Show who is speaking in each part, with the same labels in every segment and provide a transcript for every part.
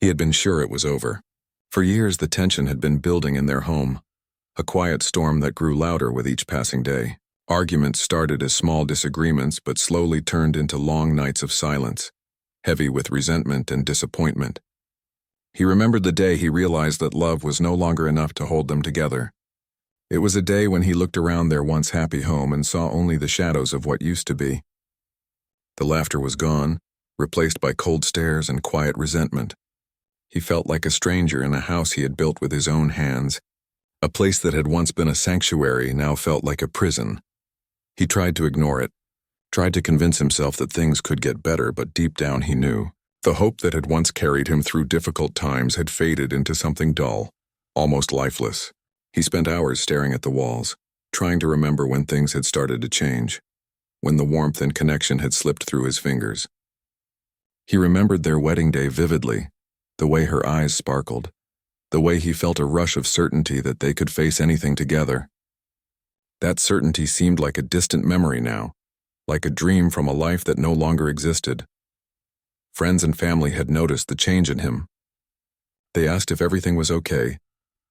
Speaker 1: He had been sure it was over. For years the tension had been building in their home, a quiet storm that grew louder with each passing day. Arguments started as small disagreements but slowly turned into long nights of silence, heavy with resentment and disappointment. He remembered the day he realized that love was no longer enough to hold them together. It was a day when he looked around their once happy home and saw only the shadows of what used to be. The laughter was gone, replaced by cold stares and quiet resentment. He felt like a stranger in a house he had built with his own hands. A place that had once been a sanctuary now felt like a prison. He tried to ignore it, tried to convince himself that things could get better, but deep down he knew. The hope that had once carried him through difficult times had faded into something dull, almost lifeless. He spent hours staring at the walls, trying to remember when things had started to change, when the warmth and connection had slipped through his fingers. He remembered their wedding day vividly, the way her eyes sparkled, the way he felt a rush of certainty that they could face anything together. That certainty seemed like a distant memory now, like a dream from a life that no longer existed. Friends and family had noticed the change in him. They asked if everything was okay,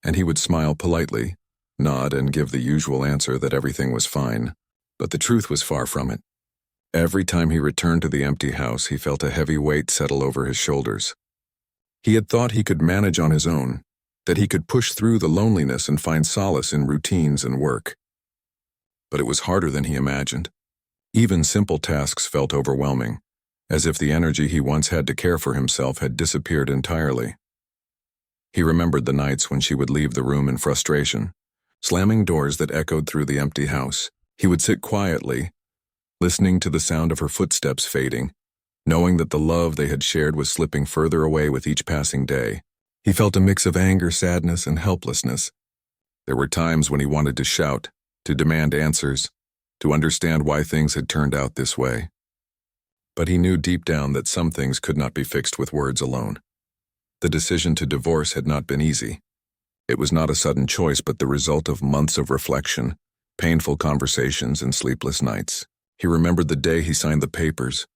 Speaker 1: and he would smile politely, nod and give the usual answer that everything was fine. But the truth was far from it. Every time he returned to the empty house, he felt a heavy weight settle over his shoulders. He had thought he could manage on his own, that he could push through the loneliness and find solace in routines and work. But it was harder than he imagined. Even simple tasks felt overwhelming, as if the energy he once had to care for himself had disappeared entirely. He remembered the nights when she would leave the room in frustration, slamming doors that echoed through the empty house. He would sit quietly, listening to the sound of her footsteps fading, knowing that the love they had shared was slipping further away with each passing day. He felt a mix of anger, sadness, and helplessness. There were times when he wanted to shout, to demand answers, to understand why things had turned out this way. But he knew deep down that some things could not be fixed with words alone. The decision to divorce had not been easy. It was not a sudden choice, but the result of months of reflection, painful conversations, and sleepless nights. He remembered the day he signed the papers,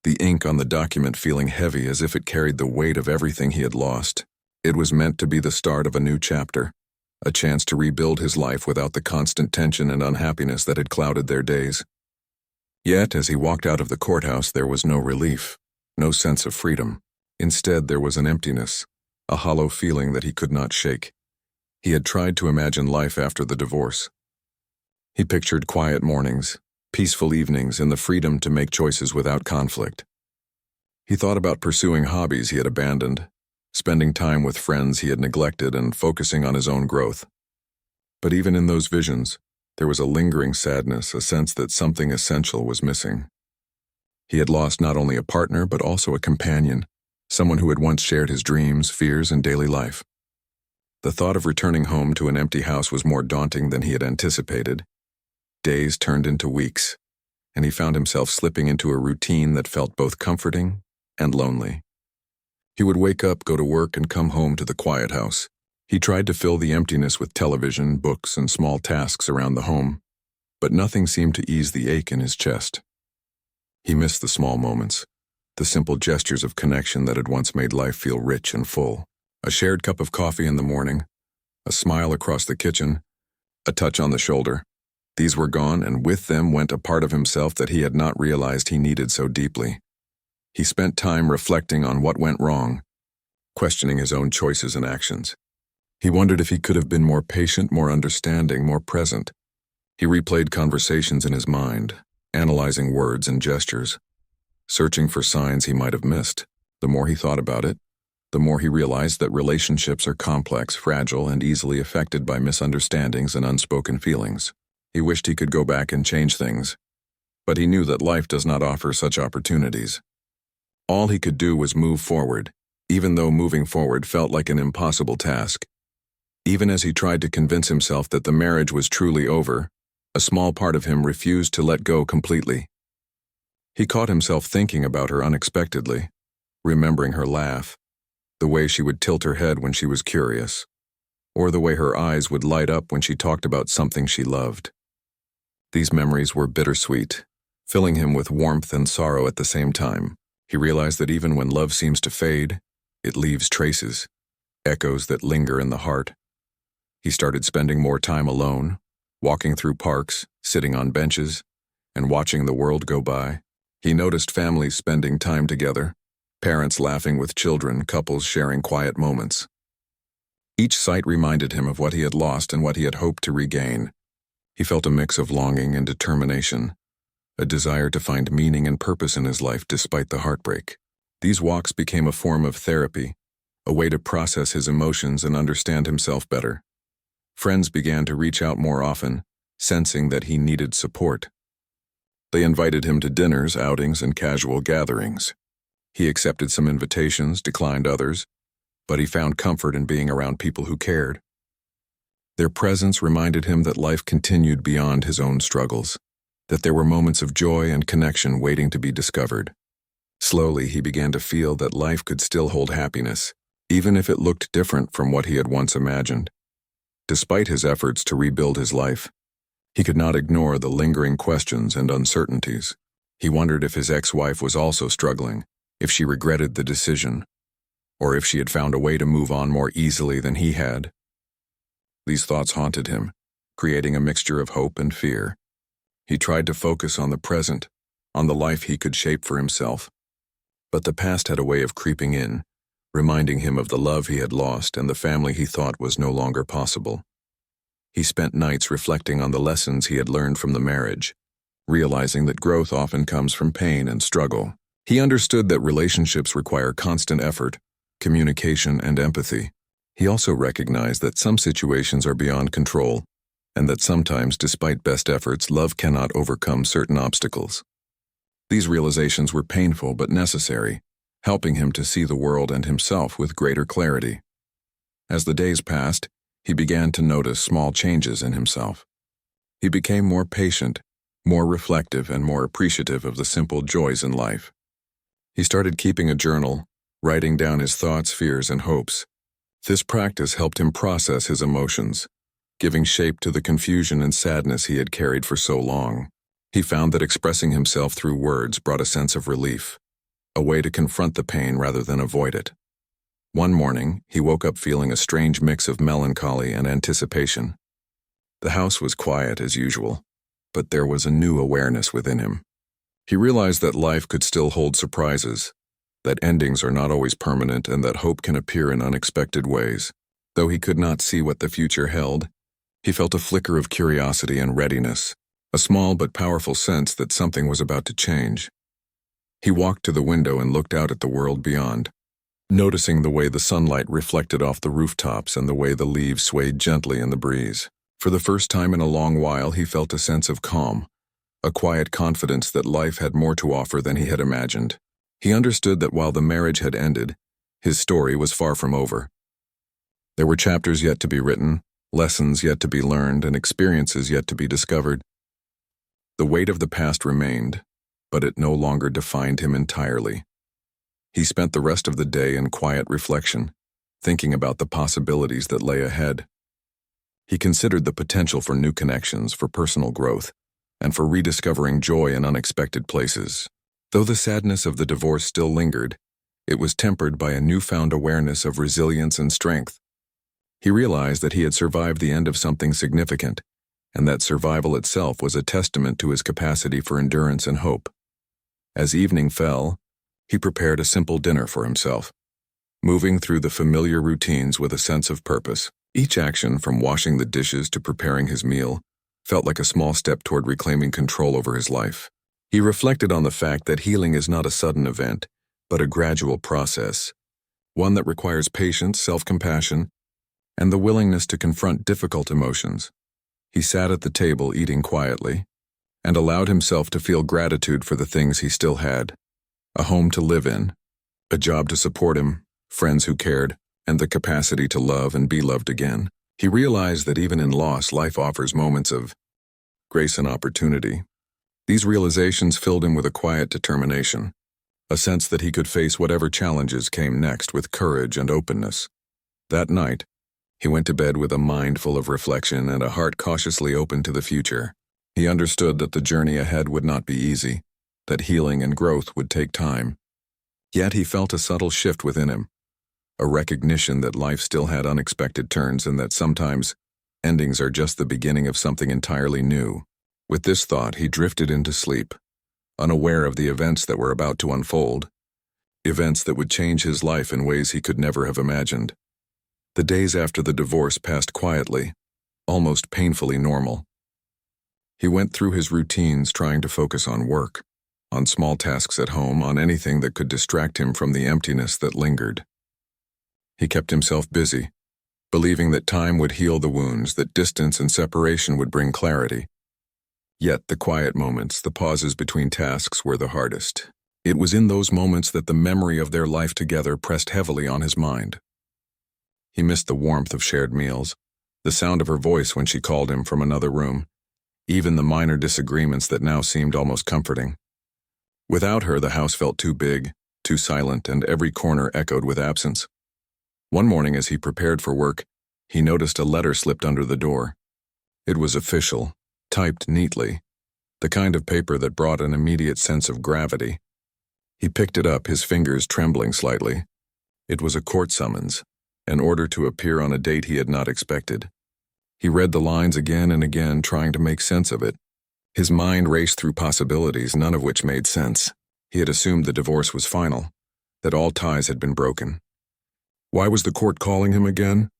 Speaker 1: the ink on the document feeling heavy as if it carried the weight of everything he had lost. It was meant to be the start of a new chapter, a chance to rebuild his life without the constant tension and unhappiness that had clouded their days. Yet, as he walked out of the courthouse, there was no relief, no sense of freedom. Instead, there was an emptiness, a hollow feeling that he could not shake. He had tried to imagine life after the divorce. He pictured quiet mornings, peaceful evenings, and the freedom to make choices without conflict. He thought about pursuing hobbies he had abandoned, spending time with friends he had neglected, and focusing on his own growth. But even in those visions, there was a lingering sadness, a sense that something essential was missing. He had lost not only a partner, but also a companion, someone who had once shared his dreams, fears, and daily life. The thought of returning home to an empty house was more daunting than he had anticipated. Days turned into weeks, and he found himself slipping into a routine that felt both comforting and lonely. He would wake up, go to work, and come home to the quiet house. He tried to fill the emptiness with television, books, and small tasks around the home, but nothing seemed to ease the ache in his chest. He missed the small moments, the simple gestures of connection that had once made life feel rich and full. A shared cup of coffee in the morning, a smile across the kitchen, a touch on the shoulder. These were gone, and with them went a part of himself that he had not realized he needed so deeply. He spent time reflecting on what went wrong, questioning his own choices and actions. He wondered if he could have been more patient, more understanding, more present. He replayed conversations in his mind, analyzing words and gestures, searching for signs he might have missed. The more he thought about it, the more he realized that relationships are complex, fragile, and easily affected by misunderstandings and unspoken feelings. He wished he could go back and change things, but he knew that life does not offer such opportunities. All he could do was move forward, even though moving forward felt like an impossible task. Even as he tried to convince himself that the marriage was truly over, a small part of him refused to let go completely. He caught himself thinking about her unexpectedly, remembering her laugh, the way she would tilt her head when she was curious, or the way her eyes would light up when she talked about something she loved. These memories were bittersweet, filling him with warmth and sorrow at the same time. He realized that even when love seems to fade, It leaves traces, echoes that linger in the heart. He started spending more time alone, walking through parks, sitting on benches, and watching the world go by. He noticed families spending time together, parents laughing with children, couples sharing quiet moments. Each sight reminded him of what he had lost and what he had hoped to regain. He felt a mix of longing and determination, a desire to find meaning and purpose in his life despite the heartbreak. These walks became a form of therapy, a way to process his emotions and understand himself better. Friends began to reach out more often, sensing that he needed support. They invited him to dinners, outings, and casual gatherings. He accepted some invitations, declined others, but he found comfort in being around people who cared. Their presence reminded him that life continued beyond his own struggles, that there were moments of joy and connection waiting to be discovered. Slowly, he began to feel that life could still hold happiness, even if it looked different from what he had once imagined. Despite his efforts to rebuild his life, he could not ignore the lingering questions and uncertainties. He wondered if his ex-wife was also struggling, if she regretted the decision, or if she had found a way to move on more easily than he had. These thoughts haunted him, creating a mixture of hope and fear. He tried to focus on the present, on the life he could shape for himself. But the past had a way of creeping in, reminding him of the love he had lost and the family he thought was no longer possible. He spent nights reflecting on the lessons he had learned from the marriage, realizing that growth often comes from pain and struggle. He understood that relationships require constant effort, communication, and empathy. He also recognized that some situations are beyond control, and that sometimes, despite best efforts, love cannot overcome certain obstacles. These realizations were painful but necessary, helping him to see the world and himself with greater clarity. As the days passed, he began to notice small changes in himself. He became more patient, more reflective, and more appreciative of the simple joys in life. He started keeping a journal, writing down his thoughts, fears, and hopes. This practice helped him process his emotions, giving shape to the confusion and sadness he had carried for so long. He found that expressing himself through words brought a sense of relief, a way to confront the pain rather than avoid it. One morning, he woke up feeling a strange mix of melancholy and anticipation. The house was quiet as usual, but there was a new awareness within him. He realized that life could still hold surprises, that endings are not always permanent, and that hope can appear in unexpected ways. Though he could not see what the future held, he felt a flicker of curiosity and readiness, a small but powerful sense that something was about to change. He walked to the window and looked out at the world beyond, noticing the way the sunlight reflected off the rooftops and the way the leaves swayed gently in the breeze. For the first time in a long while, he felt a sense of calm, a quiet confidence that life had more to offer than he had imagined. He understood that while the marriage had ended, his story was far from over. There were chapters yet to be written, lessons yet to be learned, and experiences yet to be discovered. The weight of the past remained, but it no longer defined him entirely. He spent the rest of the day in quiet reflection, thinking about the possibilities that lay ahead. He considered the potential for new connections, for personal growth, and for rediscovering joy in unexpected places. Though the sadness of the divorce still lingered, it was tempered by a newfound awareness of resilience and strength. He realized that he had survived the end of something significant, and that survival itself was a testament to his capacity for endurance and hope. As evening fell, he prepared a simple dinner for himself, moving through the familiar routines with a sense of purpose. Each action, from washing the dishes to preparing his meal, felt like a small step toward reclaiming control over his life. He reflected on the fact that healing is not a sudden event, but a gradual process, one that requires patience, self-compassion, and the willingness to confront difficult emotions. He sat at the table eating quietly, and allowed himself to feel gratitude for the things he still had: a home to live in, a job to support him, friends who cared, and the capacity to love and be loved again. He realized that even in loss, life offers moments of grace and opportunity. These realizations filled him with a quiet determination, a sense that he could face whatever challenges came next with courage and openness. That night, he went to bed with a mind full of reflection and a heart cautiously open to the future. He understood that the journey ahead would not be easy, that healing and growth would take time. Yet he felt a subtle shift within him, a recognition that life still had unexpected turns and that sometimes endings are just the beginning of something entirely new. With this thought, he drifted into sleep, unaware of the events that were about to unfold, events that would change his life in ways he could never have imagined. The days after the divorce passed quietly, almost painfully normal. He went through his routines, trying to focus on work, on small tasks at home, on anything that could distract him from the emptiness that lingered. He kept himself busy, believing that time would heal the wounds, that distance and separation would bring clarity. Yet the quiet moments, the pauses between tasks, were the hardest. It was in those moments that the memory of their life together pressed heavily on his mind. He missed the warmth of shared meals, the sound of her voice when she called him from another room, even the minor disagreements that now seemed almost comforting. Without her, the house felt too big, too silent, and every corner echoed with absence. One morning, as he prepared for work, he noticed a letter slipped under the door. It was official, typed neatly, the kind of paper that brought an immediate sense of gravity. He picked it up, his fingers trembling slightly. It was a court summons, an order to appear on a date he had not expected. He read the lines again and again, trying to make sense of it. His mind raced through possibilities, none of which made sense. He had assumed the divorce was final, that all ties had been broken. Why was the court calling him again?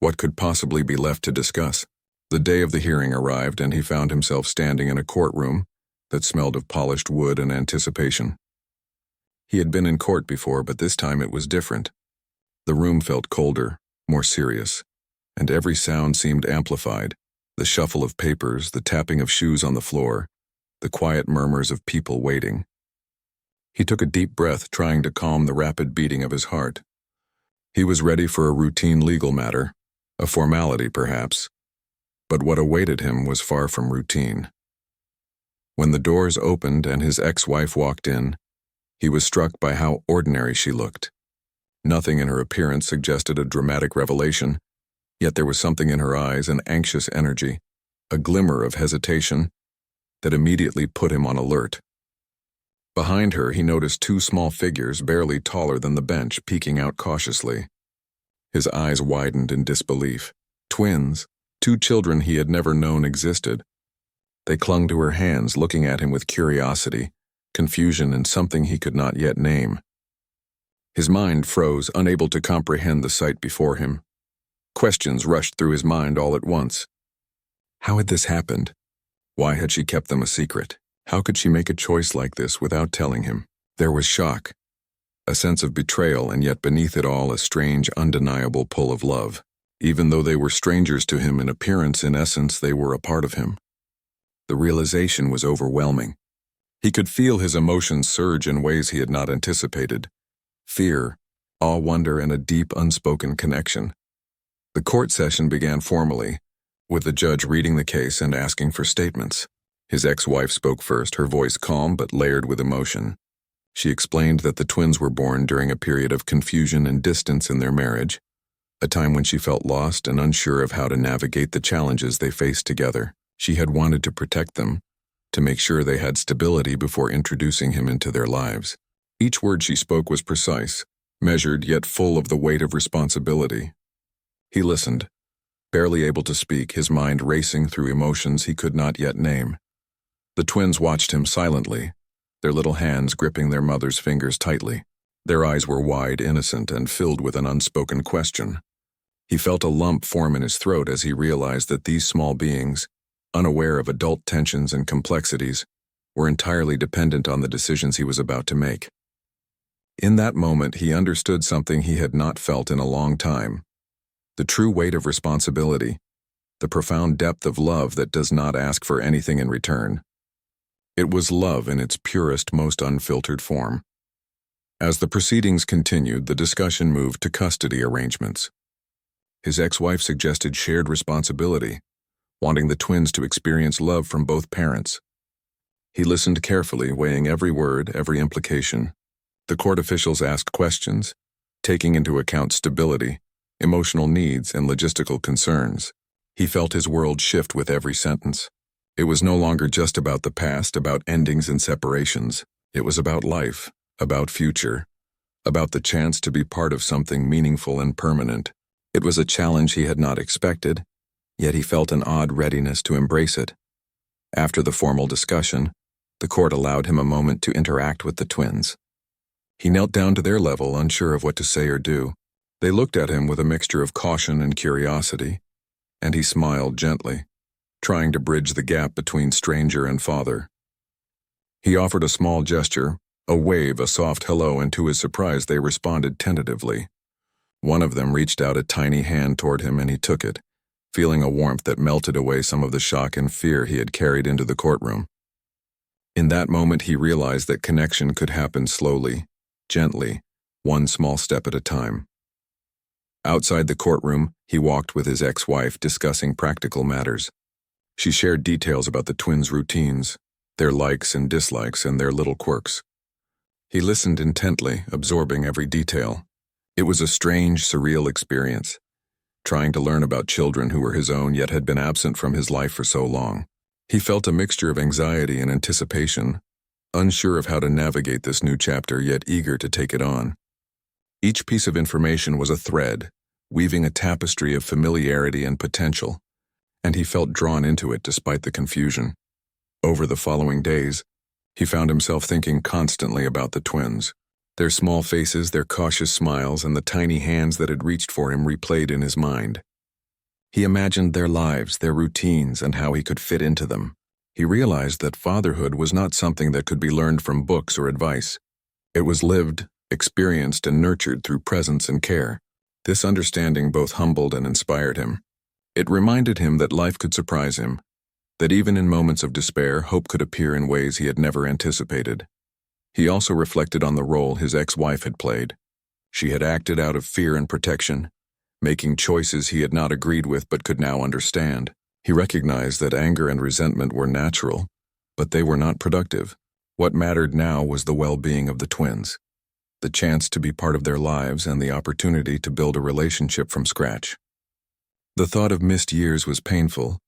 Speaker 1: What could possibly be left to discuss? The day of the hearing arrived, and he found himself standing in a courtroom that smelled of polished wood and anticipation. He had been in court before, but this time it was different. The room felt colder, more serious, and every sound seemed amplified. The shuffle of papers, the tapping of shoes on the floor, the quiet murmurs of people waiting. He took a deep breath, trying to calm the rapid beating of his heart. He was ready for a routine legal matter, a formality perhaps, but what awaited him was far from routine. When the doors opened and his ex-wife walked in, he was struck by how ordinary she looked. Nothing in her appearance suggested a dramatic revelation, yet there was something in her eyes, an anxious energy, a glimmer of hesitation, that immediately put him on alert. Behind her, he noticed two small figures, barely taller than the bench, peeking out cautiously. His eyes widened in disbelief. Twins, two children he had never known existed. They clung to her hands, looking at him with curiosity, confusion, and something he could not yet name. His mind froze, unable to comprehend the sight before him. Questions rushed through his mind all at once. How had this happened? Why had she kept them a secret? How could she make a choice like this without telling him? There was shock, a sense of betrayal, and yet beneath it all a strange, undeniable pull of love. Even though they were strangers to him in appearance, in essence they were a part of him. The realization was overwhelming. He could feel his emotions surge in ways he had not anticipated. Fear, awe, wonder, and a deep, unspoken connection. The court session began formally, with the judge reading the case and asking for statements. His ex-wife spoke first, her voice calm but layered with emotion. She explained that the twins were born during a period of confusion and distance in their marriage, a time when she felt lost and unsure of how to navigate the challenges they faced together. She had wanted to protect them, to make sure they had stability before introducing him into their lives. Each word she spoke was precise, measured yet full of the weight of responsibility. He listened, barely able to speak, his mind racing through emotions he could not yet name. The twins watched him silently, their little hands gripping their mother's fingers tightly. Their eyes were wide, innocent, and filled with an unspoken question. He felt a lump form in his throat as he realized that these small beings, unaware of adult tensions and complexities, were entirely dependent on the decisions he was about to make. In that moment, he understood something he had not felt in a long time: the true weight of responsibility, the profound depth of love that does not ask for anything in return. It was love in its purest, most unfiltered form. As the proceedings continued, the discussion moved to custody arrangements. His ex-wife suggested shared responsibility, wanting the twins to experience love from both parents. He listened carefully, weighing every word, every implication. The court officials asked questions, taking into account stability, emotional needs, and logistical concerns. He felt his world shift with every sentence. It was no longer just about the past, about endings and separations. It was about life, about future, about the chance to be part of something meaningful and permanent. It was a challenge he had not expected, yet he felt an odd readiness to embrace it. After the formal discussion, the court allowed him a moment to interact with the twins. He knelt down to their level, unsure of what to say or do. They looked at him with a mixture of caution and curiosity, and he smiled gently, trying to bridge the gap between stranger and father. He offered a small gesture, a wave, a soft hello, and to his surprise they responded tentatively. One of them reached out a tiny hand toward him and he took it, feeling a warmth that melted away some of the shock and fear he had carried into the courtroom. In that moment he realized that connection could happen slowly, gently, one small step at a time. Outside the courtroom, he walked with his ex-wife, discussing practical matters. She shared details about the twins' routines, their likes and dislikes, and their little quirks. He listened intently, absorbing every detail. It was a strange, surreal experience, trying to learn about children who were his own yet had been absent from his life for so long. He felt a mixture of anxiety and anticipation, unsure of how to navigate this new chapter yet eager to take it on. Each piece of information was a thread, weaving a tapestry of familiarity and potential, and he felt drawn into it despite the confusion. Over the following days, he found himself thinking constantly about the twins. Their small faces, their cautious smiles, and the tiny hands that had reached for him replayed in his mind. He imagined their lives, their routines, and how he could fit into them. He realized that fatherhood was not something that could be learned from books or advice. It was lived, experienced, and nurtured through presence and care. This understanding both humbled and inspired him. It reminded him that life could surprise him, that even in moments of despair, hope could appear in ways he had never anticipated. He also reflected on the role his ex-wife had played. She had acted out of fear and protection, making choices he had not agreed with but could now understand. He recognized that anger and resentment were natural, but they were not productive. What mattered now was the well-being of the twins, the chance to be part of their lives and the opportunity to build a relationship from scratch. The thought of missed years was painful,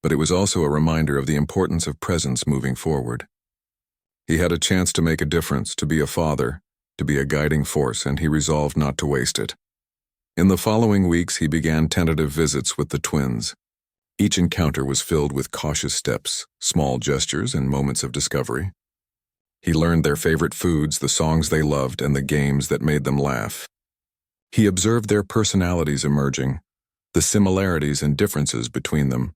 Speaker 1: but it was also a reminder of the importance of presence moving forward. He had a chance to make a difference, to be a father, to be a guiding force, and he resolved not to waste it. In the following weeks, he began tentative visits with the twins. Each encounter was filled with cautious steps, small gestures, and moments of discovery. He learned their favorite foods, the songs they loved, and the games that made them laugh. He observed their personalities emerging, the similarities and differences between them,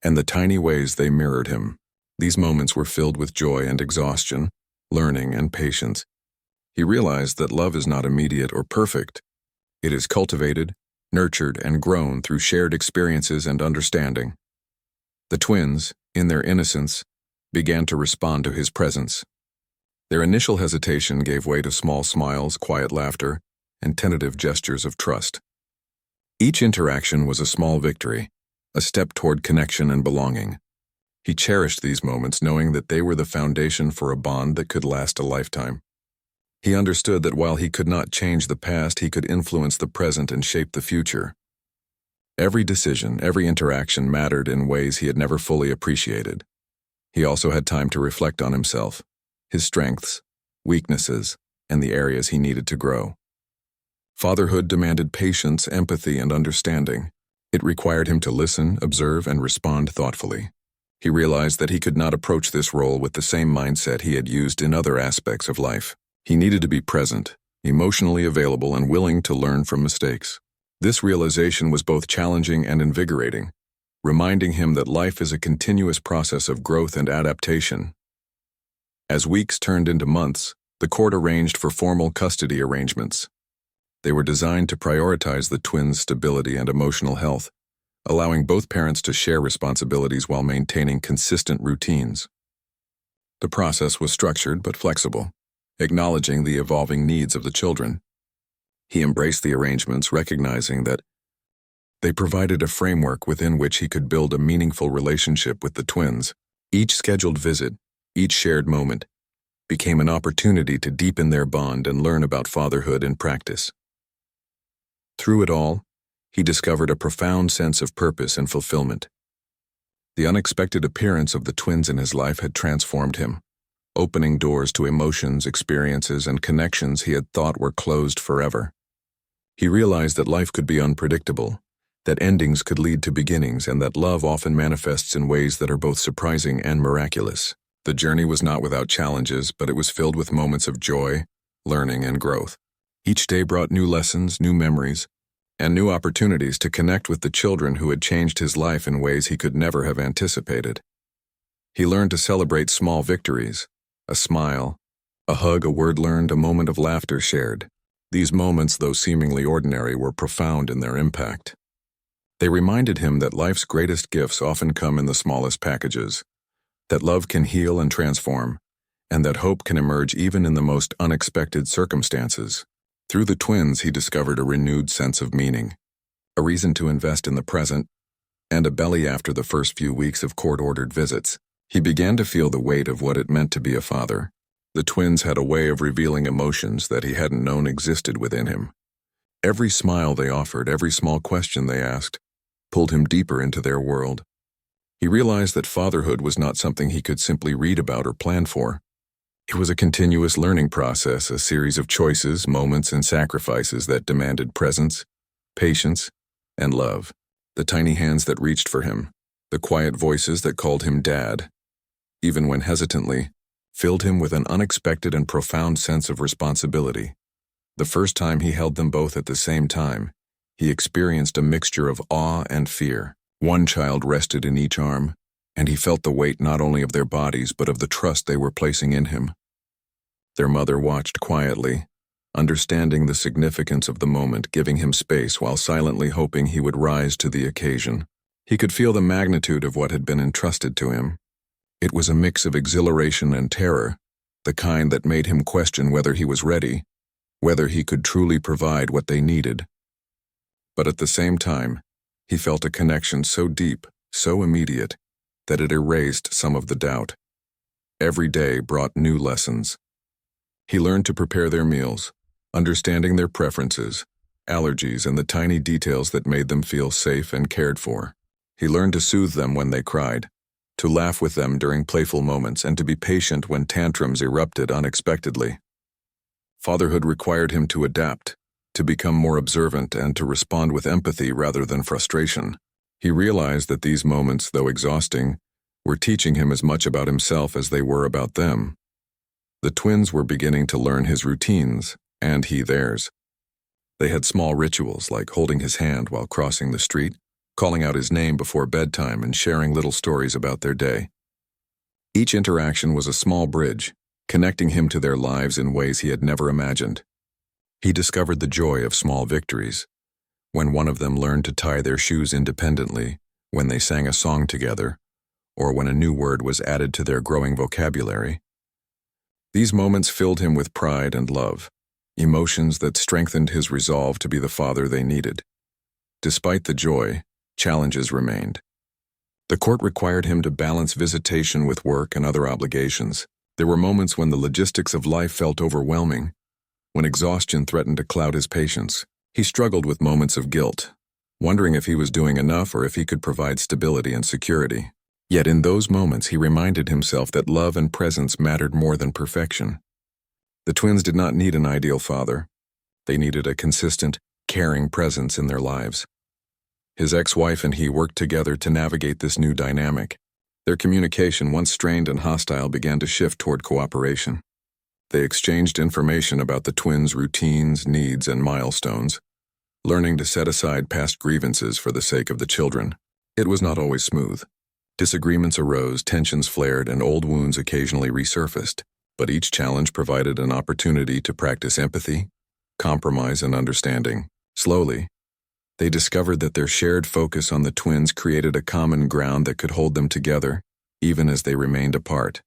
Speaker 1: and the tiny ways they mirrored him. These moments were filled with joy and exhaustion, learning and patience. He realized that love is not immediate or perfect. It is cultivated, nurtured, and grown through shared experiences and understanding. The twins, in their innocence, began to respond to his presence. Their initial hesitation gave way to small smiles, quiet laughter, and tentative gestures of trust. Each interaction was a small victory, a step toward connection and belonging. He cherished these moments, knowing that they were the foundation for a bond that could last a lifetime. He understood that while he could not change the past, he could influence the present and shape the future. Every decision, every interaction mattered in ways he had never fully appreciated. He also had time to reflect on himself, his strengths, weaknesses, and the areas he needed to grow. Fatherhood demanded patience, empathy, and understanding. It required him to listen, observe, and respond thoughtfully. He realized that he could not approach this role with the same mindset he had used in other aspects of life. He needed to be present, emotionally available, and willing to learn from mistakes. This realization was both challenging and invigorating, reminding him that life is a continuous process of growth and adaptation. As weeks turned into months, the court arranged for formal custody arrangements. They were designed to prioritize the twins' stability and emotional health, allowing both parents to share responsibilities while maintaining consistent routines. The process was structured but flexible, acknowledging the evolving needs of the children. He embraced the arrangements, recognizing that they provided a framework within which he could build a meaningful relationship with the twins. Each scheduled visit, each shared moment, became an opportunity to deepen their bond and learn about fatherhood in practice. Through it all, he discovered a profound sense of purpose and fulfillment. The unexpected appearance of the twins in his life had transformed him, opening doors to emotions, experiences, and connections he had thought were closed forever. He realized that life could be unpredictable, that endings could lead to beginnings, and that love often manifests in ways that are both surprising and miraculous. The journey was not without challenges, but it was filled with moments of joy, learning, and growth. Each day brought new lessons, new memories, and new opportunities to connect with the children who had changed his life in ways he could never have anticipated. He learned to celebrate small victories, a smile, a hug, a word learned, a moment of laughter shared. These moments, though seemingly ordinary, were profound in their impact. They reminded him that life's greatest gifts often come in the smallest packages, that love can heal and transform, and that hope can emerge even in the most unexpected circumstances. Through the twins, he discovered a renewed sense of meaning, a reason to invest in the present, and a belly after the first few weeks of court-ordered visits. He began to feel the weight of what it meant to be a father. The twins had a way of revealing emotions that he hadn't known existed within him. Every smile they offered, every small question they asked, pulled him deeper into their world. He realized that fatherhood was not something he could simply read about or plan for. It was a continuous learning process, a series of choices, moments, and sacrifices that demanded presence, patience, and love. The tiny hands that reached for him, the quiet voices that called him Dad, even when hesitantly, filled him with an unexpected and profound sense of responsibility. The first time he held them both at the same time, he experienced a mixture of awe and fear. One child rested in each arm, and he felt the weight not only of their bodies but of the trust they were placing in him. Their mother watched quietly, understanding the significance of the moment, giving him space while silently hoping he would rise to the occasion. He could feel the magnitude of what had been entrusted to him. It was a mix of exhilaration and terror, the kind that made him question whether he was ready, whether he could truly provide what they needed. But at the same time, he felt a connection so deep, so immediate, that it erased some of the doubt. Every day brought new lessons. He learned to prepare their meals, understanding their preferences, allergies, and the tiny details that made them feel safe and cared for. He learned to soothe them when they cried, to laugh with them during playful moments, and to be patient when tantrums erupted unexpectedly. Fatherhood required him to adapt, to become more observant, and to respond with empathy rather than frustration. He realized that these moments, though exhausting, were teaching him as much about himself as they were about them. The twins were beginning to learn his routines, and he theirs. They had small rituals like holding his hand while crossing the street, calling out his name before bedtime, and sharing little stories about their day. Each interaction was a small bridge, connecting him to their lives in ways he had never imagined. He discovered the joy of small victories, when one of them learned to tie their shoes independently, when they sang a song together, or when a new word was added to their growing vocabulary. These moments filled him with pride and love, emotions that strengthened his resolve to be the father they needed. Despite the joy, challenges remained. The court required him to balance visitation with work and other obligations. There were moments when the logistics of life felt overwhelming, when exhaustion threatened to cloud his patience. He struggled with moments of guilt, wondering if he was doing enough or if he could provide stability and security. Yet in those moments he reminded himself that love and presence mattered more than perfection. The twins did not need an ideal father. They needed a consistent, caring presence in their lives. His ex-wife and he worked together to navigate this new dynamic. Their communication, once strained and hostile, began to shift toward cooperation. They exchanged information about the twins' routines, needs, and milestones, learning to set aside past grievances for the sake of the children. It was not always smooth. Disagreements arose, tensions flared, and old wounds occasionally resurfaced, but each challenge provided an opportunity to practice empathy, compromise, and understanding. Slowly, they discovered that their shared focus on the twins created a common ground that could hold them together, even as they remained apart.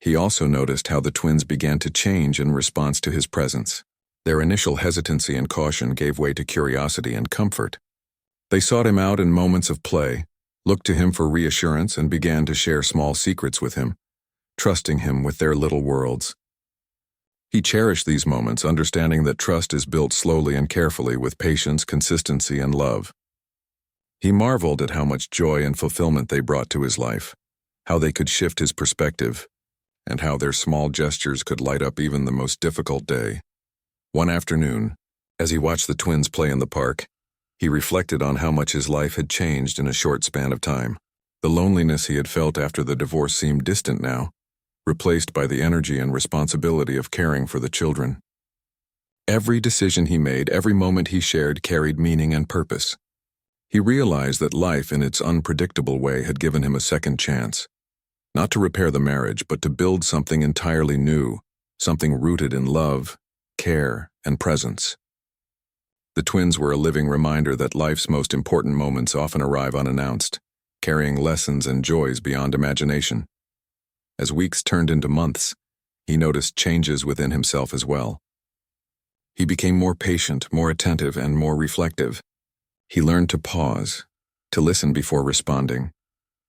Speaker 1: He also noticed how the twins began to change in response to his presence. Their initial hesitancy and caution gave way to curiosity and comfort. They sought him out in moments of play, looked to him for reassurance, and began to share small secrets with him, trusting him with their little worlds. He cherished these moments, understanding that trust is built slowly and carefully with patience, consistency, and love. He marveled at how much joy and fulfillment they brought to his life, how they could shift his perspective, and how their small gestures could light up even the most difficult day. One afternoon, as he watched the twins play in the park, he reflected on how much his life had changed in a short span of time. The loneliness he had felt after the divorce seemed distant now, replaced by the energy and responsibility of caring for the children. Every decision he made, every moment he shared carried meaning and purpose. He realized that life in its unpredictable way had given him a second chance, not to repair the marriage, but to build something entirely new, something rooted in love, care, and presence. The twins were a living reminder that life's most important moments often arrive unannounced, carrying lessons and joys beyond imagination. As weeks turned into months, he noticed changes within himself as well. He became more patient, more attentive, and more reflective. He learned to pause, to listen before responding,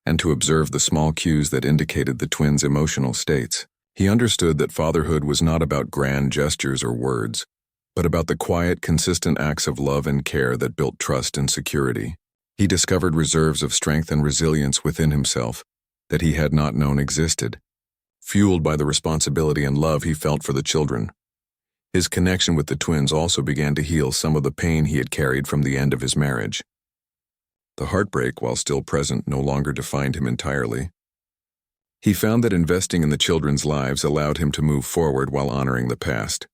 Speaker 1: and to observe the small cues that indicated the twins' emotional states. He understood that fatherhood was not about grand gestures or words, but about the quiet, consistent acts of love and care that built trust and security. He discovered reserves of strength and resilience within himself that he had not known existed, fueled by the responsibility and love he felt for the children. His connection with the twins also began to heal some of the pain he had carried from the end of his marriage. The heartbreak, while still present, no longer defined him entirely. He found that investing in the children's lives allowed him to move forward while honoring the past.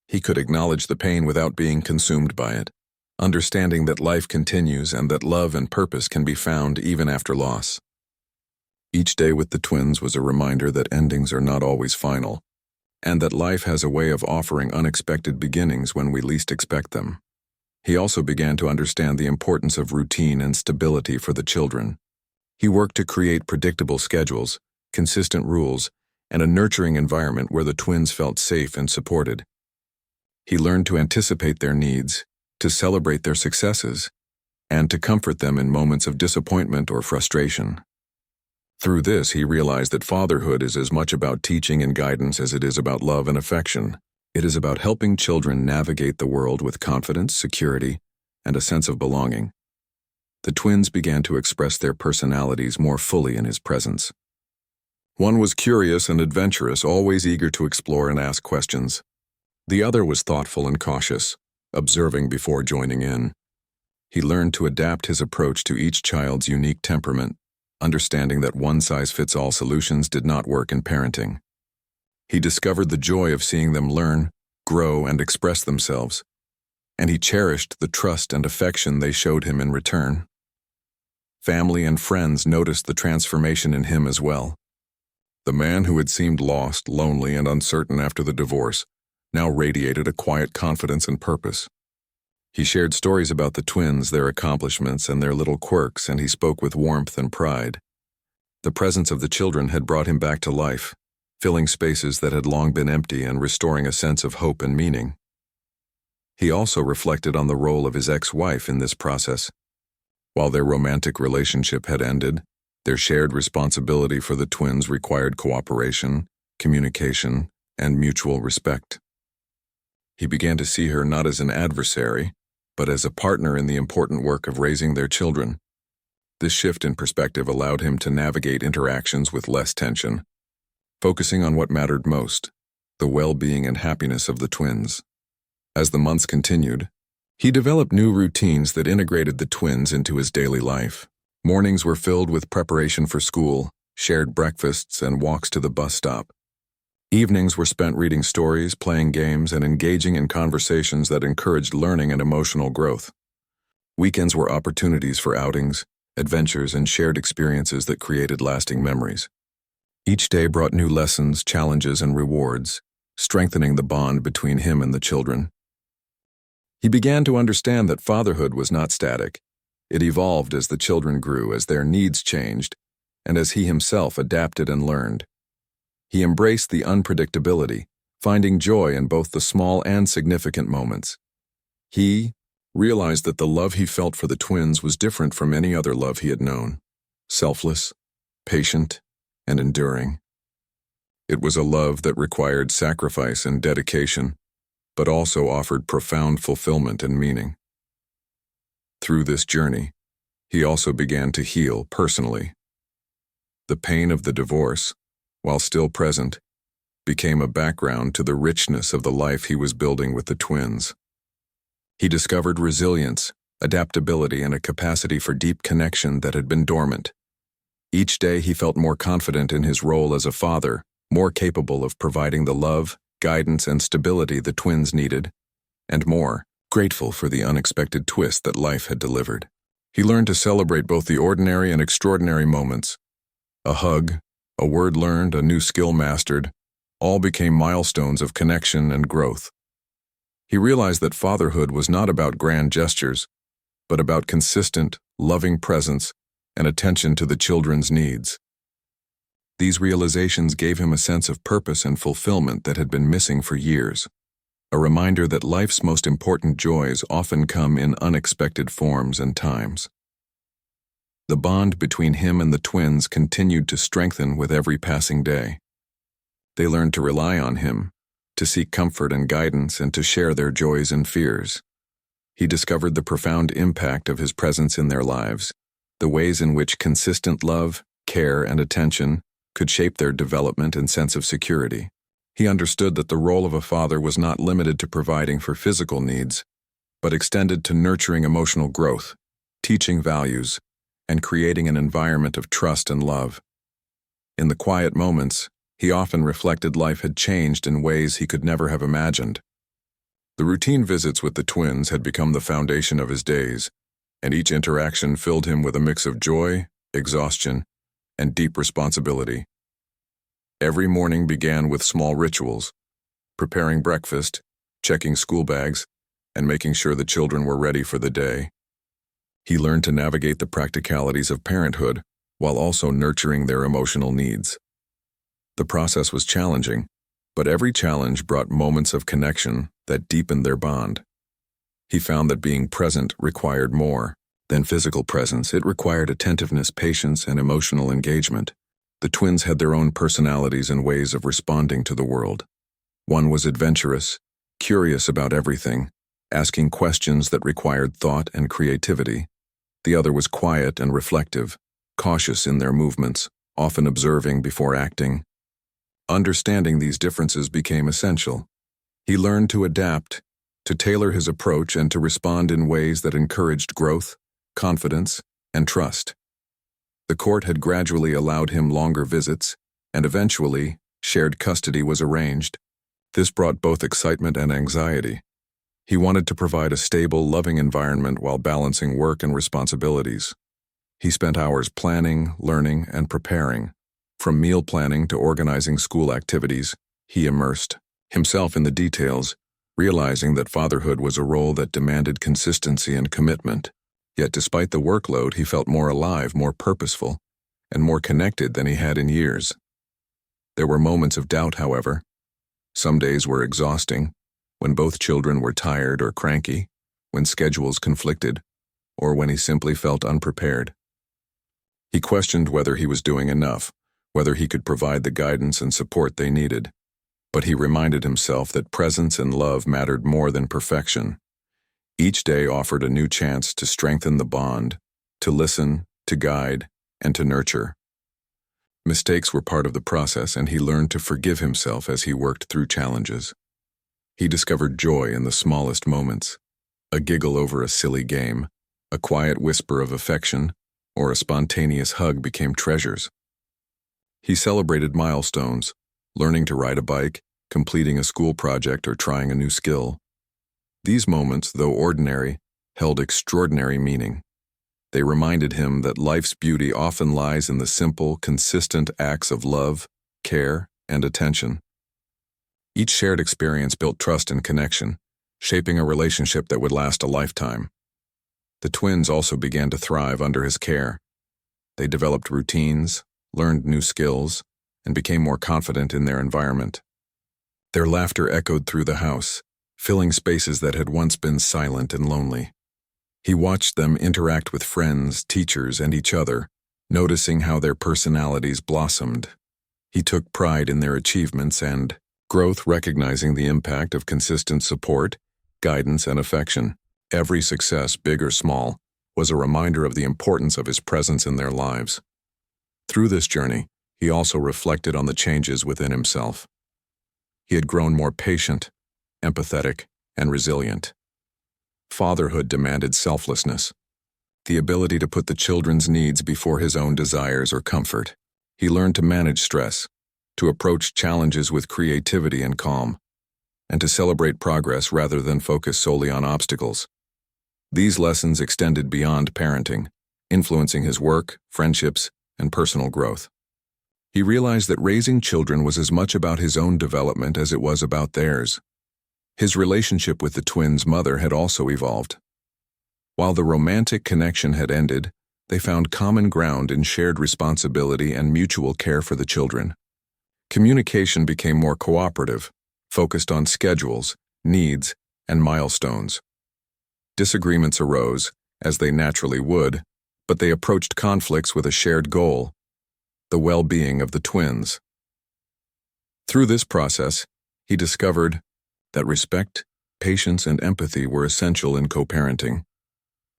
Speaker 1: He could acknowledge the pain without being consumed by it, understanding that life continues and that love and purpose can be found even after loss. Each day with the twins was a reminder that endings are not always final, and that life has a way of offering unexpected beginnings when we least expect them. He also began to understand the importance of routine and stability for the children. He worked to create predictable schedules, consistent rules, and a nurturing environment where the twins felt safe and supported. He learned to anticipate their needs, to celebrate their successes, and to comfort them in moments of disappointment or frustration. Through this, he realized that fatherhood is as much about teaching and guidance as it is about love and affection. It is about helping children navigate the world with confidence, security, and a sense of belonging. The twins began to express their personalities more fully in his presence. One was curious and adventurous, always eager to explore and ask questions. The other was thoughtful and cautious, observing before joining in. He learned to adapt his approach to each child's unique temperament, understanding that one-size-fits-all solutions did not work in parenting. He discovered the joy of seeing them learn, grow, and express themselves, and he cherished the trust and affection they showed him in return. Family and friends noticed the transformation in him as well. The man who had seemed lost, lonely, and uncertain after the divorce now radiated a quiet confidence and purpose. He shared stories about the twins, their accomplishments, and their little quirks, and he spoke with warmth and pride. The presence of the children had brought him back to life, filling spaces that had long been empty and restoring a sense of hope and meaning. He also reflected on the role of his ex-wife in this process. While their romantic relationship had ended, their shared responsibility for the twins required cooperation, communication, and mutual respect. He began to see her not as an adversary, but as a partner in the important work of raising their children. This shift in perspective allowed him to navigate interactions with less tension, focusing on what mattered most, the well-being and happiness of the twins. As the months continued, he developed new routines that integrated the twins into his daily life. Mornings were filled with preparation for school, shared breakfasts, and walks to the bus stop. Evenings were spent reading stories, playing games, and engaging in conversations that encouraged learning and emotional growth. Weekends were opportunities for outings, adventures, and shared experiences that created lasting memories. Each day brought new lessons, challenges, and rewards, strengthening the bond between him and the children. He began to understand that fatherhood was not static. It evolved as the children grew, as their needs changed, and as he himself adapted and learned. He embraced the unpredictability, finding joy in both the small and significant moments. He realized that the love he felt for the twins was different from any other love he had known, selfless, patient, and enduring. It was a love that required sacrifice and dedication, but also offered profound fulfillment and meaning. Through this journey, he also began to heal personally. The pain of the divorce, while still present, became a background to the richness of the life he was building with the twins. He discovered resilience, adaptability, and a capacity for deep connection that had been dormant. Each day he felt more confident in his role as a father, more capable of providing the love, guidance, and stability the twins needed, and more grateful for the unexpected twist that life had delivered. He learned to celebrate both the ordinary and extraordinary moments. A hug, a word learned, a new skill mastered, all became milestones of connection and growth. He realized that fatherhood was not about grand gestures, but about consistent, loving presence and attention to the children's needs. These realizations gave him a sense of purpose and fulfillment that had been missing for years, a reminder that life's most important joys often come in unexpected forms and times. The bond between him and the twins continued to strengthen with every passing day. They learned to rely on him, to seek comfort and guidance, and to share their joys and fears. He discovered the profound impact of his presence in their lives, the ways in which consistent love, care, and attention could shape their development and sense of security. He understood that the role of a father was not limited to providing for physical needs, but extended to nurturing emotional growth, teaching values, and creating an environment of trust and love. In the quiet moments, he often reflected life had changed in ways he could never have imagined. The routine visits with the twins had become the foundation of his days, and each interaction filled him with a mix of joy, exhaustion, and deep responsibility. Every morning began with small rituals, preparing breakfast, checking school bags, and making sure the children were ready for the day. He learned to navigate the practicalities of parenthood while also nurturing their emotional needs. The process was challenging, but every challenge brought moments of connection that deepened their bond. He found that being present required more than physical presence. It required attentiveness, patience, and emotional engagement. The twins had their own personalities and ways of responding to the world. One was adventurous, curious about everything, asking questions that required thought and creativity. The other was quiet and reflective, cautious in their movements, often observing before acting. Understanding these differences became essential. He learned to adapt, to tailor his approach, and to respond in ways that encouraged growth, confidence, and trust. The court had gradually allowed him longer visits, and eventually, shared custody was arranged. This brought both excitement and anxiety. He wanted to provide a stable, loving environment while balancing work and responsibilities. He spent hours planning, learning, and preparing. From meal planning to organizing school activities, he immersed himself in the details, realizing that fatherhood was a role that demanded consistency and commitment. Yet despite the workload, he felt more alive, more purposeful, and more connected than he had in years. There were moments of doubt, however. Some days were exhausting, when both children were tired or cranky, when schedules conflicted, or when he simply felt unprepared. He questioned whether he was doing enough, whether he could provide the guidance and support they needed. But he reminded himself that presence and love mattered more than perfection. Each day offered a new chance to strengthen the bond, to listen, to guide, and to nurture. Mistakes were part of the process, and he learned to forgive himself as he worked through challenges. He discovered joy in the smallest moments, a giggle over a silly game, a quiet whisper of affection, or a spontaneous hug became treasures. He celebrated milestones, learning to ride a bike, completing a school project, or trying a new skill. These moments, though ordinary, held extraordinary meaning. They reminded him that life's beauty often lies in the simple, consistent acts of love, care, and attention. Each shared experience built trust and connection, shaping a relationship that would last a lifetime. The twins also began to thrive under his care. They developed routines, learned new skills, and became more confident in their environment. Their laughter echoed through the house, filling spaces that had once been silent and lonely. He watched them interact with friends, teachers, and each other, noticing how their personalities blossomed. He took pride in their achievements and growth, recognizing the impact of consistent support, guidance, and affection. Every success, big or small, was a reminder of the importance of his presence in their lives. Through this journey, He also reflected on the changes within himself. He had grown more patient, empathetic, and resilient. Fatherhood demanded selflessness, the ability to put the children's needs before his own desires or comfort. He learned to manage stress, to approach challenges with creativity and calm, and to celebrate progress rather than focus solely on obstacles. These lessons extended beyond parenting, influencing his work, friendships, and personal growth. He realized that raising children was as much about his own development as it was about theirs. His relationship with the twins' mother had also evolved. While the romantic connection had ended, they found common ground in shared responsibility and mutual care for the children. Communication became more cooperative, focused on schedules, needs, and milestones. Disagreements arose, as they naturally would, but they approached conflicts with a shared goal: the well-being of the twins. Through this process, he discovered that respect, patience, and empathy were essential in co-parenting,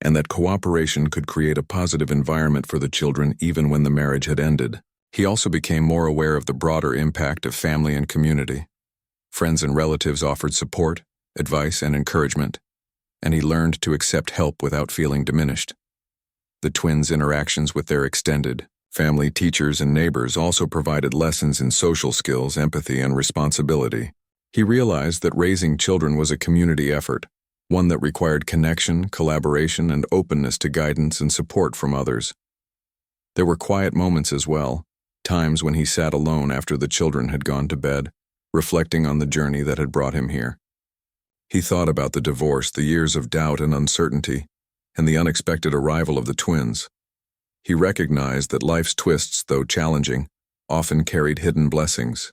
Speaker 1: and that cooperation could create a positive environment for the children even when the marriage had ended. He also became more aware of the broader impact of family and community. Friends and relatives offered support, advice, and encouragement, and he learned to accept help without feeling diminished. The twins' interactions with their extended family, teachers, and neighbors also provided lessons in social skills, empathy, and responsibility. He realized that raising children was a community effort, one that required connection, collaboration, and openness to guidance and support from others. There were quiet moments as well, times when he sat alone after the children had gone to bed, reflecting on the journey that had brought him here. He thought about the divorce, the years of doubt and uncertainty, and the unexpected arrival of the twins. He recognized that life's twists, though challenging, often carried hidden blessings.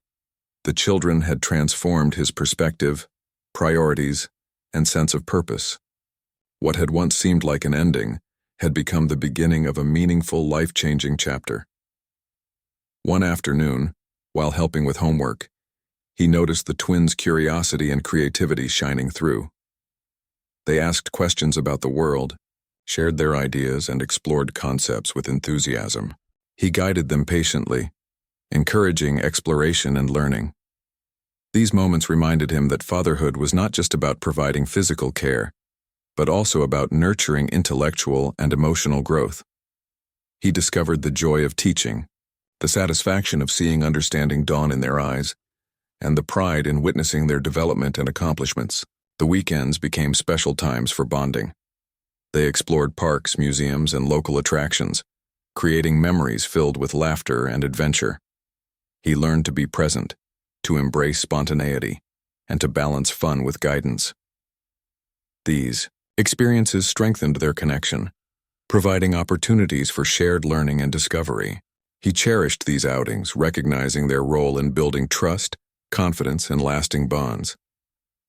Speaker 1: The children had transformed his perspective, priorities, and sense of purpose. What had once seemed like an ending had become the beginning of a meaningful, life-changing chapter. One afternoon, while helping with homework, he noticed the twins' curiosity and creativity shining through. They asked questions about the world, shared their ideas, and explored concepts with enthusiasm. He guided them patiently, encouraging exploration and learning. These moments reminded him that fatherhood was not just about providing physical care, but also about nurturing intellectual and emotional growth. He discovered the joy of teaching, the satisfaction of seeing understanding dawn in their eyes, and the pride in witnessing their development and accomplishments. The weekends became special times for bonding. They explored parks, museums, and local attractions, creating memories filled with laughter and adventure. He learned to be present, to embrace spontaneity, and to balance fun with guidance. These experiences strengthened their connection, providing opportunities for shared learning and discovery. He cherished these outings, recognizing their role in building trust, confidence, and lasting bonds.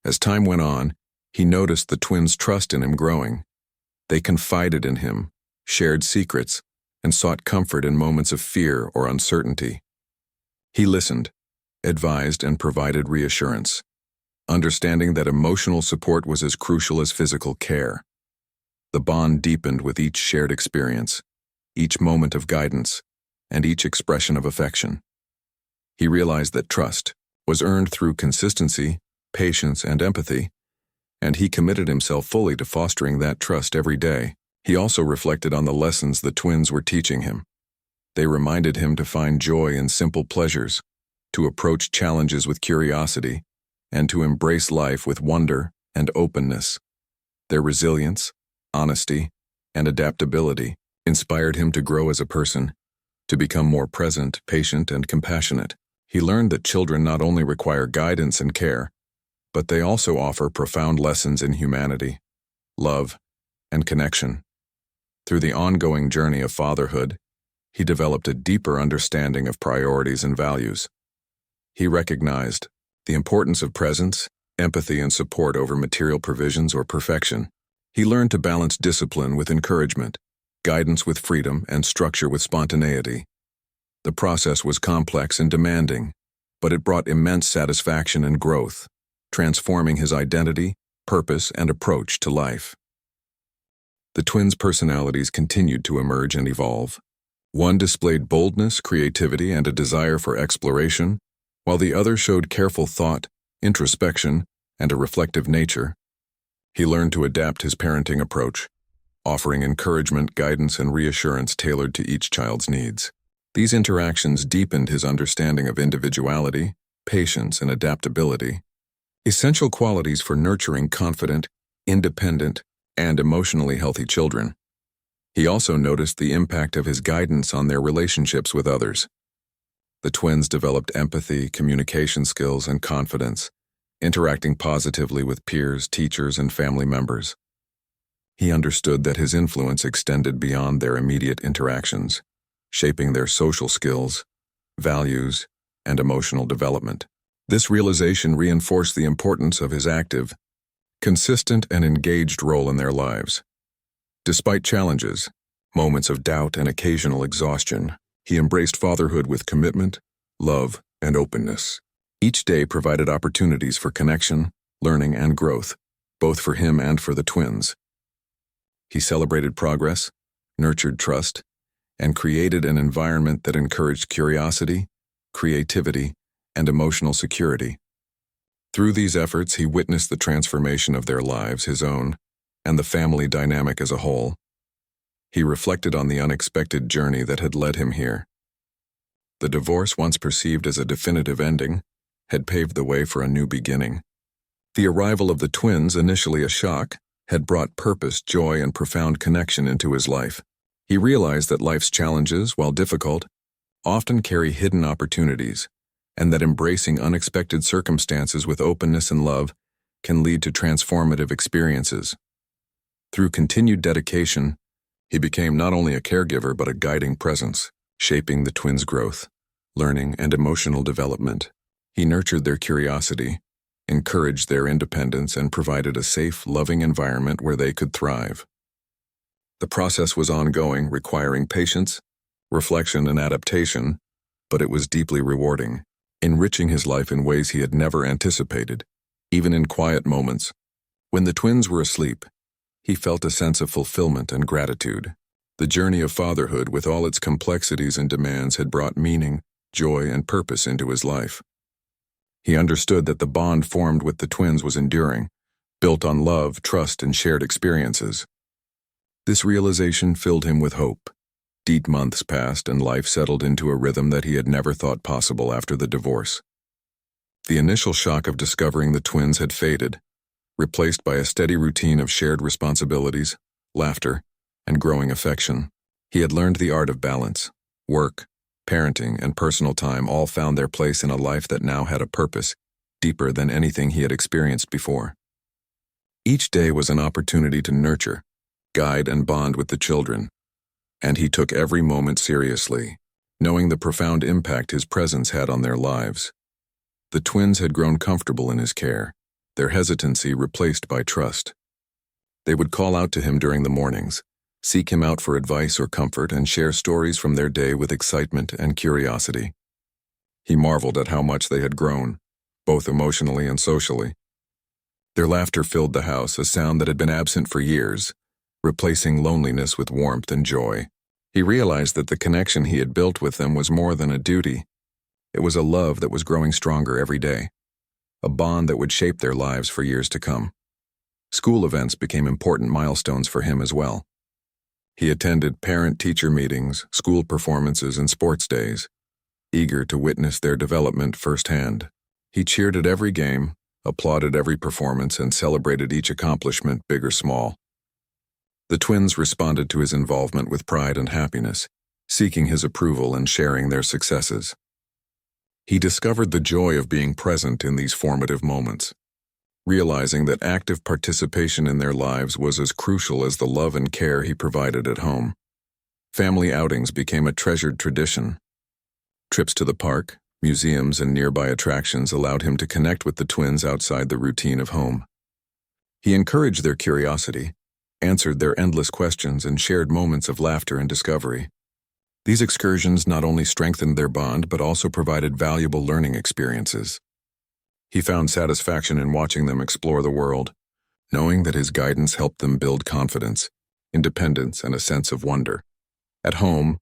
Speaker 1: As time went on, he noticed the twins' trust in him growing. They confided in him, shared secrets, and sought comfort in moments of fear or uncertainty. He listened, advised, and provided reassurance, understanding that emotional support was as crucial as physical care. The bond deepened with each shared experience, each moment of guidance, and each expression of affection. He realized that trust was earned through consistency, patience, and empathy, and he committed himself fully to fostering that trust every day. He also reflected on the lessons the twins were teaching him. They reminded him to find joy in simple pleasures, to approach challenges with curiosity, and to embrace life with wonder and openness. Their resilience, honesty, and adaptability inspired him to grow as a person, to become more present, patient, and compassionate. He learned that children not only require guidance and care, but they also offer profound lessons in humanity, love, and connection. Through the ongoing journey of fatherhood, he developed a deeper understanding of priorities and values. He recognized the importance of presence, empathy, and support over material provisions or perfection. He learned to balance discipline with encouragement, guidance with freedom, and structure with spontaneity. The process was complex and demanding, but it brought immense satisfaction and growth, transforming his identity, purpose, and approach to life. The twins' personalities continued to emerge and evolve. One displayed boldness, creativity, and a desire for exploration, while the other showed careful thought, introspection, and a reflective nature. He learned to adapt his parenting approach, offering encouragement, guidance, and reassurance tailored to each child's needs. These interactions deepened his understanding of individuality, patience, and adaptability, essential qualities for nurturing confident, independent, and emotionally healthy children. He also noticed the impact of his guidance on their relationships with others. The twins developed empathy, communication skills, and confidence, interacting positively with peers, teachers, and family members. He understood that his influence extended beyond their immediate interactions, shaping their social skills, values, and emotional development. This realization reinforced the importance of his active, consistent, and engaged role in their lives. Despite challenges, moments of doubt, and occasional exhaustion, he embraced fatherhood with commitment, love, and openness. Each day provided opportunities for connection, learning, and growth, both for him and for the twins. He celebrated progress, nurtured trust, and created an environment that encouraged curiosity, creativity, and emotional security. Through these efforts, he witnessed the transformation of their lives, his own, and the family dynamic as a whole. He reflected on the unexpected journey that had led him here. The divorce, once perceived as a definitive ending, had paved the way for a new beginning. The arrival of the twins, initially a shock, had brought purpose, joy, and profound connection into his life. He realized that life's challenges, while difficult, often carry hidden opportunities, and that embracing unexpected circumstances with openness and love can lead to transformative experiences. Through continued dedication, he became not only a caregiver but a guiding presence, shaping the twins' growth, learning, and emotional development. He nurtured their curiosity, encouraged their independence, and provided a safe, loving environment where they could thrive. The process was ongoing, requiring patience, reflection, and adaptation, but it was deeply rewarding, enriching his life in ways he had never anticipated, even in quiet moments. When the twins were asleep, he felt a sense of fulfillment and gratitude. The journey of fatherhood, with all its complexities and demands, had brought meaning, joy, and purpose into his life. He understood that the bond formed with the twins was enduring, built on love, trust, and shared experiences. This realization filled him with hope. Deep months passed, and life settled into a rhythm that he had never thought possible after the divorce. The initial shock of discovering the twins had faded, replaced by a steady routine of shared responsibilities, laughter, and growing affection. He had learned the art of balance. Work, parenting, and personal time all found their place in a life that now had a purpose deeper than anything he had experienced before. Each day was an opportunity to nurture, guide, and bond with the children, and he took every moment seriously, knowing the profound impact his presence had on their lives. The twins had grown comfortable in his care, their hesitancy replaced by trust. They would call out to him during the mornings, seek him out for advice or comfort, and share stories from their day with excitement and curiosity. He marveled at how much they had grown, both emotionally and socially. Their laughter filled the house, a sound that had been absent for years, replacing loneliness with warmth and joy. He realized that the connection he had built with them was more than a duty. It was a love that was growing stronger every day, a bond that would shape their lives for years to come. School events became important milestones for him as well. He attended parent-teacher meetings, school performances, and sports days, eager to witness their development firsthand. He cheered at every game, applauded every performance, and celebrated each accomplishment, big or small. The twins responded to his involvement with pride and happiness, seeking his approval and sharing their successes. He discovered the joy of being present in these formative moments, realizing that active participation in their lives was as crucial as the love and care he provided at home. Family outings became a treasured tradition. Trips to the park, museums, and nearby attractions allowed him to connect with the twins outside the routine of home. He encouraged their curiosity, answered their endless questions, and shared moments of laughter and discovery. These excursions not only strengthened their bond but also provided valuable learning experiences. He found satisfaction in watching them explore the world, knowing that his guidance helped them build confidence, independence, and a sense of wonder. At home,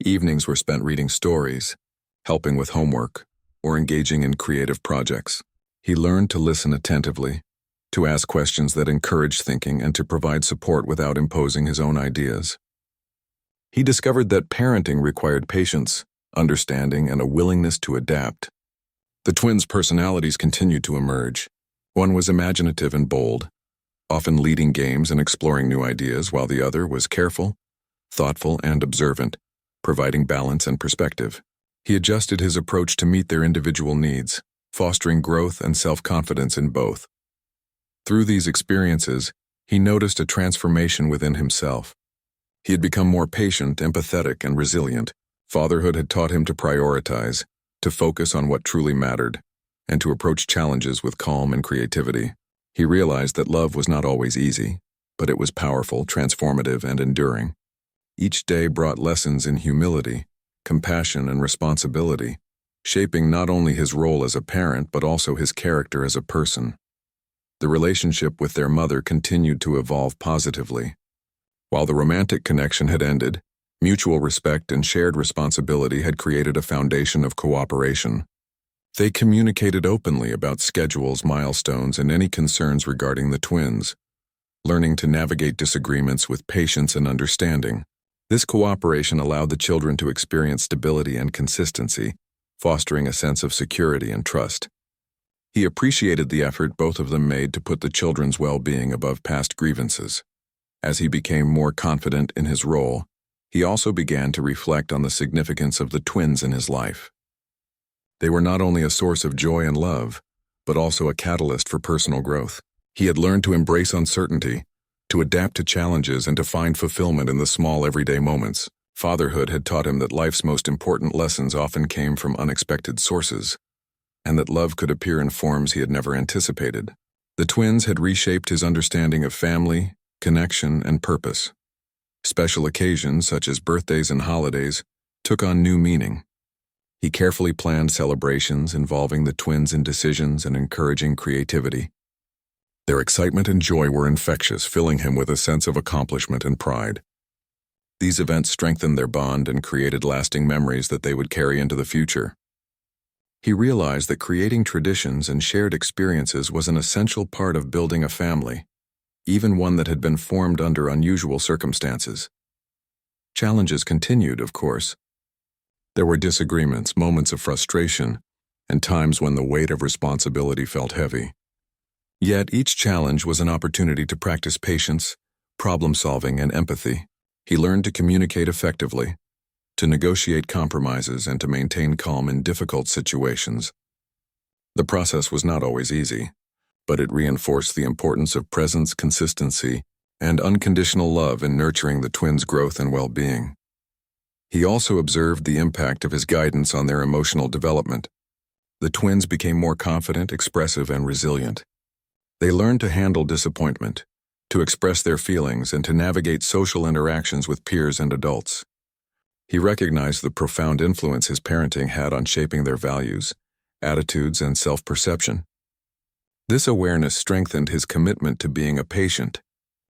Speaker 1: Evenings were spent reading stories, helping with homework, or engaging in creative projects. He learned to listen attentively, to ask questions that encouraged thinking, and to provide support without imposing his own ideas. He discovered that parenting required patience, understanding, and a willingness to adapt. The twins' personalities continued to emerge. One was imaginative and bold, often leading games and exploring new ideas, while the other was careful, thoughtful, and observant, providing balance and perspective. He adjusted his approach to meet their individual needs, fostering growth and self-confidence in both. Through these experiences, he noticed a transformation within himself. He had become more patient, empathetic, and resilient. Fatherhood had taught him to prioritize, to focus on what truly mattered, and to approach challenges with calm and creativity. He realized that love was not always easy, but it was powerful, transformative, and enduring. Each day brought lessons in humility, compassion, and responsibility, shaping not only his role as a parent but also his character as a person. The relationship with their mother continued to evolve positively. While the romantic connection had ended, mutual respect and shared responsibility had created a foundation of cooperation. They communicated openly about schedules, milestones, and any concerns regarding the twins, learning to navigate disagreements with patience and understanding. This cooperation allowed the children to experience stability and consistency, fostering a sense of security and trust. He appreciated the effort both of them made to put the children's well-being above past grievances. As he became more confident in his role, he also began to reflect on the significance of the twins in his life. They were not only a source of joy and love, but also a catalyst for personal growth. He had learned to embrace uncertainty, to adapt to challenges, and to find fulfillment in the small everyday moments. Fatherhood had taught him that life's most important lessons often came from unexpected sources, and that love could appear in forms he had never anticipated. The twins had reshaped his understanding of family, connection, and purpose. Special occasions, such as birthdays and holidays, took on new meaning. He carefully planned celebrations involving the twins in decisions and encouraging creativity. Their excitement and joy were infectious, filling him with a sense of accomplishment and pride. These events strengthened their bond and created lasting memories that they would carry into the future. He realized that creating traditions and shared experiences was an essential part of building a family, even one that had been formed under unusual circumstances. Challenges continued, of course. There were disagreements, moments of frustration, and times when the weight of responsibility felt heavy. Yet each challenge was an opportunity to practice patience, problem-solving, and empathy. He learned to communicate effectively, to negotiate compromises, and to maintain calm in difficult situations. The process was not always easy, but it reinforced the importance of presence, consistency, and unconditional love in nurturing the twins' growth and well-being. He also observed the impact of his guidance on their emotional development. The twins became more confident, expressive, and resilient. They learned to handle disappointment, to express their feelings, and to navigate social interactions with peers and adults. He recognized the profound influence his parenting had on shaping their values, attitudes, and self-perception. This awareness strengthened his commitment to being a patient,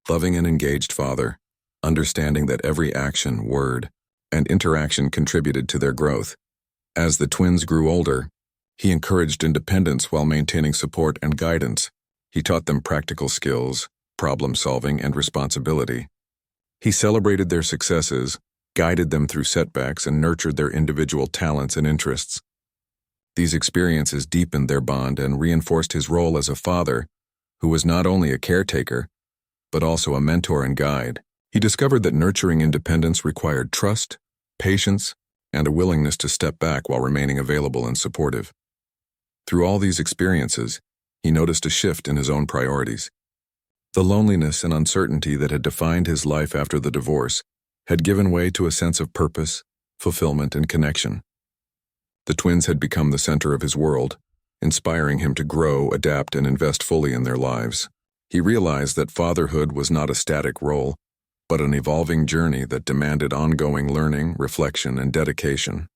Speaker 1: loving, and engaged father, understanding that every action, word, and interaction contributed to their growth. As the twins grew older, he encouraged independence while maintaining support and guidance. He taught them practical skills, problem-solving, and responsibility. He celebrated their successes, guided them through setbacks, and nurtured their individual talents and interests. These experiences deepened their bond and reinforced his role as a father, who was not only a caretaker, but also a mentor and guide. He discovered that nurturing independence required trust, patience, and a willingness to step back while remaining available and supportive. Through all these experiences, he noticed a shift in his own priorities. The loneliness and uncertainty that had defined his life after the divorce had given way to a sense of purpose, fulfillment, and connection. The twins had become the center of his world, inspiring him to grow, adapt, and invest fully in their lives. He realized that fatherhood was not a static role, but an evolving journey that demanded ongoing learning, reflection, and dedication.